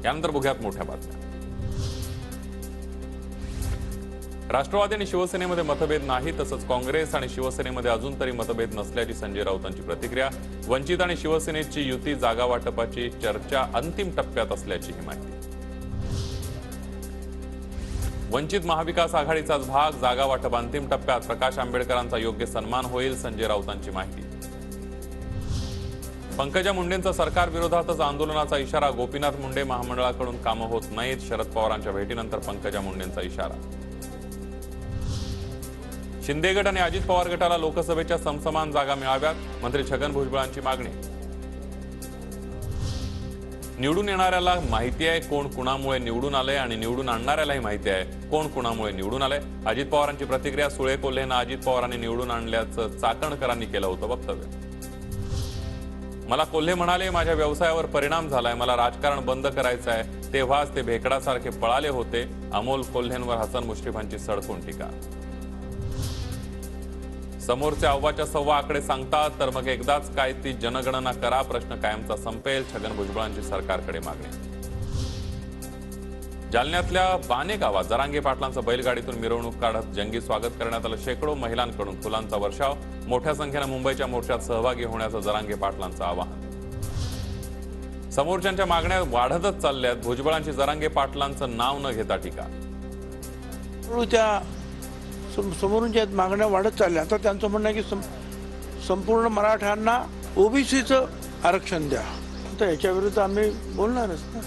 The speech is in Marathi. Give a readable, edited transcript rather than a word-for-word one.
यानंतर बघूयात मोठ्या बातम्या। राष्ट्रवादी आणि शिवसेनेमध्ये मतभेद नाही, तसंच काँग्रेस आणि शिवसेनेमध्ये अजून तरी मतभेद नसल्याची संजय राऊतांची प्रतिक्रिया। वंचित आणि शिवसेनेची युती जागा वाटपाची चर्चा अंतिम टप्प्यात असल्याची माहिती। वंचित महाविकास आघाडीचाच भाग, जागा वाटप अंतिम टप्प्यात, प्रकाश आंबेडकरांचा योग्य सन्मान होईल, संजय राऊतांची माहिती। पंकजा मुंडेंचा सरकार विरोधातच आंदोलनाचा इशारा, गोपीनाथ मुंडे महामंडळाकडून कामं होत नाहीत, शरद पवारांच्या भेटीनंतर पंकजा मुंडेंचा इशारा। शिंदे गट आणि अजित पवार गटाला लोकसभेच्या समसमान जागा मिळाव्यात, मंत्री छगन भुजबळांची मागणी। निवडून येणाऱ्याला माहिती आहे कोण कुणामुळे निवडून आले आणि निवडून आणणाऱ्यालाही माहिती आहे कोण कुणामुळे निवडून आले। अजित पवारांची प्रतिक्रिया, सुळे कोल्हेंना अजित पवारांनी निवडून आणल्याचं चाकणकरांनी केलं होतं वक्तव्य। मला कोल्हे म्हणाले माझ्या व्यवसायावर परिणाम झालाय, मला राजकारण बंद करायचं आहे, तेव्हाच ते भेकडासारखे पळाले होते। अमोल कोल्हेंवर हसन मुश्रीफांची सडकून टीका। समोरचे अव्वाच्या सव्वा आकडे सांगतात तर मग एकदाच काय ती जनगणना करा, प्रश्न कायमचा संपेल, छगन भुजबळांची सरकारकडे मागणी। जालन्यातल्या बाणे गावात जरांगे पाटलांचं बैलगाडीतून मिरवणूक काढत जंगी स्वागत करण्यात आलं। शेकडो महिलांकडून फुलांचा वर्षाव, मोठ्या संख्येने मुंबईच्या मोर्चात सहभागी होण्याचं जरांगे पाटलांचं आवाहन। समोरच्यांच्या मागण्या वाढतच चालल्यात, भुजबळांची जरांगे पाटलांचं नाव न घेता टीका। समोरून ज्या मागण्या वाढत चालल्या, आता त्यांचं म्हणणं आहे की संपूर्ण मराठ्यांना ओबीसीचं आरक्षण द्या, तर याच्या विरुद्ध आम्ही बोलणारच ना।